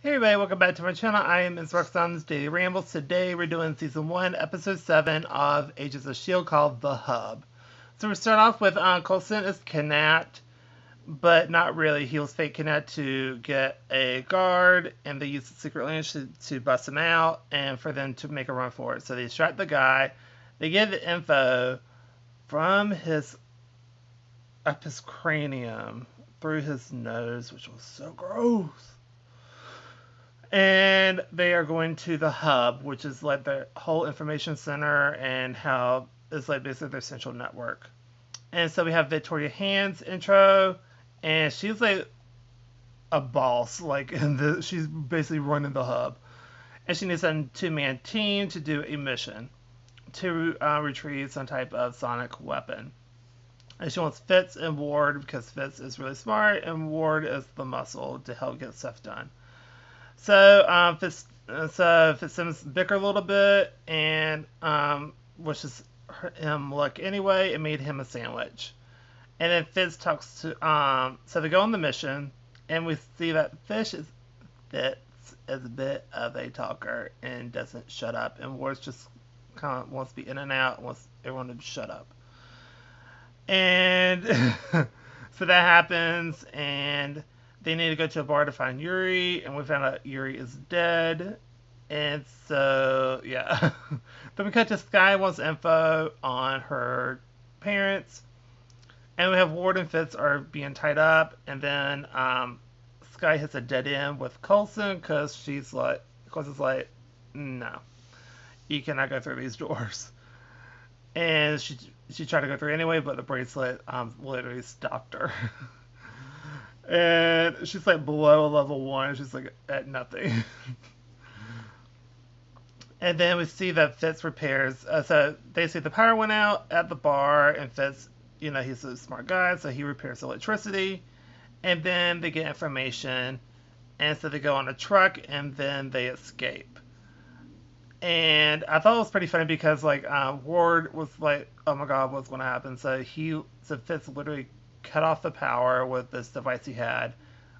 Hey everybody, welcome back to my channel. I am Ms. Roxanne's Daily Rambles. Today we're doing Season 1, Episode 7 of Agents of S.H.I.E.L.D. called The Hub. So we start off with Coulson is kidnapped, but not really. He was fake kidnapped to get a guard, and they used the secret language to bust him out and for them to make a run for it. So they distract the guy. They get the info from up his cranium through his nose, which was so gross. And they are going to the hub, which is like the whole information center and how it's like basically their central network. And so we have Victoria Hand's intro, and she's like a boss, like she's basically running the hub, and she needs a two-man team to do a mission to retrieve some type of sonic weapon. And she wants Fitz and Ward because Fitz is really smart and Ward is the muscle to help get stuff done. So Fitzsimmons bicker a little bit, and wishes him luck anyway, and made him a sandwich. And then Fitz talks to so they go on the mission, and we see that Fitz is a bit of a talker and doesn't shut up, and Wars just kind of wants to be in and out, wants everyone to shut up. And so that happens, and they need to go to a bar to find Yuri, and we found out Yuri is dead. And so, yeah. Then we cut to Sky wants info on her parents, and we have Ward and Fitz are being tied up, and then Sky hits a dead end with Coulson because Coulson's like, no, you cannot go through these doors. And she tried to go through anyway, but the bracelet literally stopped her. And she's like below level 1. She's like at nothing. And then we see that Fitz repairs. So they see the power went out at the bar, and Fitz, he's a smart guy, so he repairs electricity. And then they get information, and so they go on a truck, and then they escape. And I thought it was pretty funny because Ward was like, "Oh my God, what's going to happen?" So Fitz literally cut off the power with this device he had,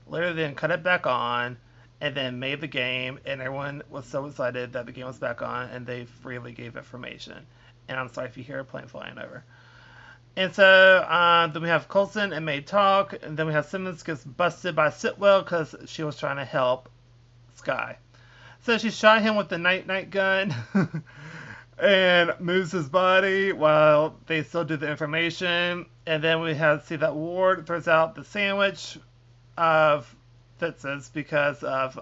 literally then cut it back on, and then made the game. And everyone was so excited that the game was back on, and they freely gave information. And I'm sorry if you hear a plane flying over. And so then we have Coulson and May talk, and then we have Simmons gets busted by Sitwell because she was trying to help Sky. So she shot him with the night gun and moves his body while they still do the information. And then we have see that Ward throws out the sandwich of Fitz's because of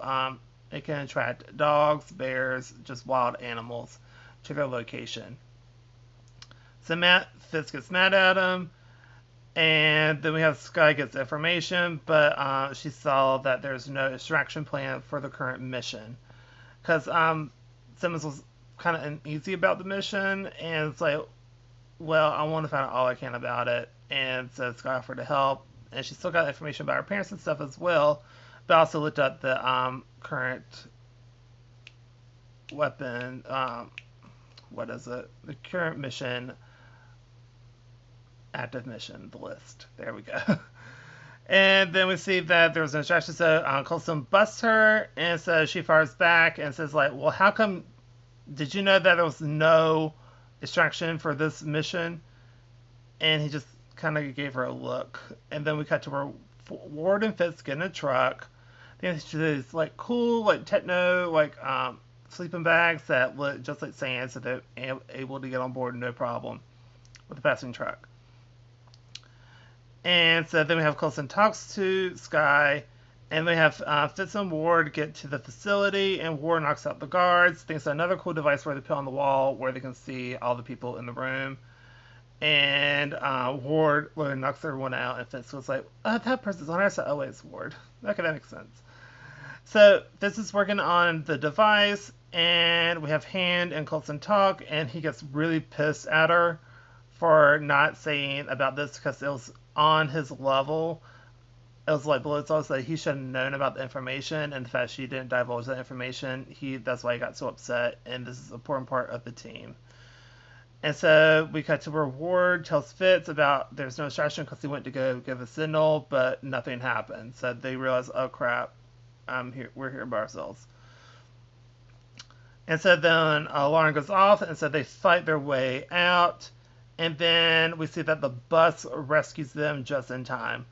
it can attract dogs, bears, just wild animals to their location. So Fitz gets mad at him, and then we have Sky gets information, but she saw that there's no extraction plan for the current mission because Simmons was kind of uneasy about the mission, and it's like, well, I want to find out all I can about it, and so Sky offered to help, and she still got information about her parents and stuff as well, but also looked up the current weapon, what is it? The current mission, active mission, the list. There we go. And then we see that there was an instruction, so Coulson busts her, and so she fires back and says, like, well, how come, did you know that there was no extraction for this mission? And he just kind of gave her a look. And then we cut to where Ward and Fitz get in a truck. Then she's like cool, like techno, like sleeping bags that look just like sand, so they're able to get on board no problem with the passing truck. And so then we have Coulson talks to Sky, and we have Fitz and Ward get to the facility, and Ward knocks out the guards. Thinks another cool device where they put on the wall where they can see all the people in the room. And Ward literally knocks everyone out, and Fitz was like, that person's on our side. Oh, wait, it's Ward. Okay, that makes sense. So Fitz is working on the device, and we have Hand and Coulson talk, and he gets really pissed at her for not saying about this because it was on his level. It was like below also that he should have known about the information, and the fact she didn't divulge that information, that's why he got so upset, and this is an important part of the team. And so we cut to where Ward tells Fitz about there's no distraction because he went to go give a signal, but nothing happened. So they realize, oh crap, we're here by ourselves. And so then Lauren goes off, and so they fight their way out. And then we see that the bus rescues them just in time.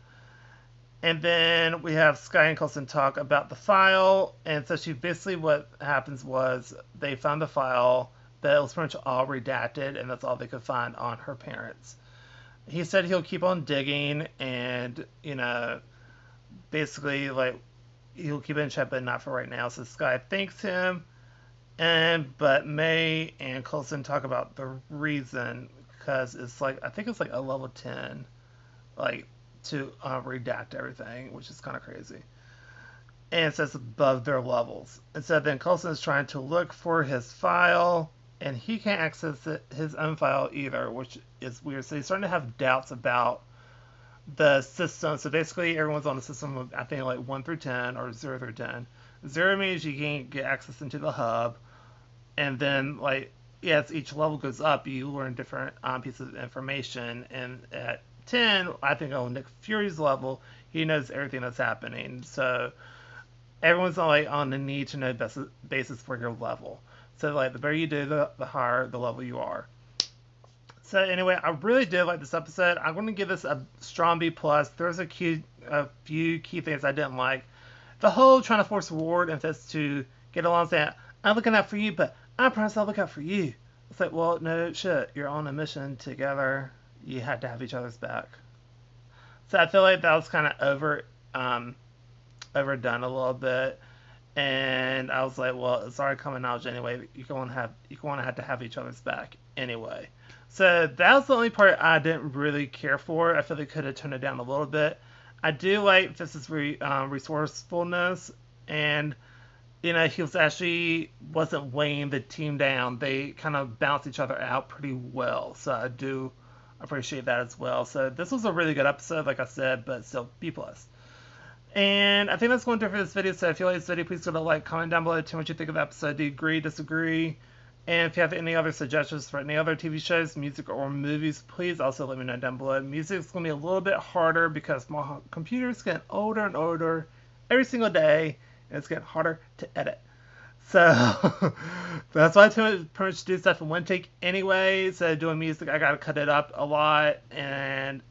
And then we have Sky and Coulson talk about the file. And so she basically, what happens was they found the file, but it was pretty much all redacted, and that's all they could find on her parents. He said he'll keep on digging, and, basically, like, he'll keep it in check, but not for right now. So Sky thanks him. But May and Coulson talk about the reason, because it's like, I think it's like a level 10, like, to redact everything, which is kind of crazy. And it says above their levels. And so then Coulson is trying to look for his file, and he can't access his own file either, which is weird. So he's starting to have doubts about the system. So basically, everyone's on a system of, I think, like 1 through 10 or 0 through 10. 0 means you can't get access into the hub. And then, like, as each level goes up, you learn different pieces of information. And at 10, I think on Nick Fury's level, he knows everything that's happening. So everyone's on the need to know basis for your level. So, like, the better you do, the higher the level you are. So anyway, I really did like this episode. I'm going to give this a strong B+. There's a few key things I didn't like. The whole trying to force Ward and Fitz to get along, saying, I'm looking out for you, but I promise I'll look out for you. It's like, well, no shit. You're on a mission together. You had to have each other's back. So I feel like that was kind of overdone a little bit. And I was like, well, it's already common knowledge anyway. You're going to have to have each other's back anyway. So that was the only part I didn't really care for. I feel they could have toned it down a little bit. I do like Fitz's resourcefulness, and he wasn't weighing the team down. They kind of balanced each other out pretty well. So I do appreciate that as well. So this was a really good episode, like I said, but still B+. And I think that's going to do it for this video. So if you like this video, please go to like, comment down below, tell me what you think of the episode. Do you agree, disagree? And if you have any other suggestions for any other TV shows, music, or movies, please also let me know down below. Music's going to be a little bit harder because my computer's getting older and older every single day, and it's getting harder to edit. So that's why I pretty much do stuff in one take anyway. So doing music, I got to cut it up a lot, and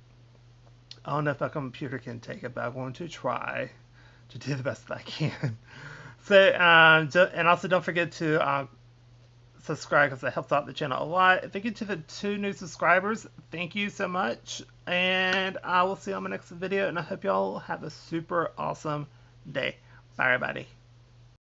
I don't know if my computer can take it, but I'm going to try to do the best that I can. So, and also don't forget to subscribe, because it helps out the channel a lot. Thank you to the 2 new subscribers. Thank you so much. And I will see you on my next video, and I hope y'all have a super awesome day. Bye, everybody.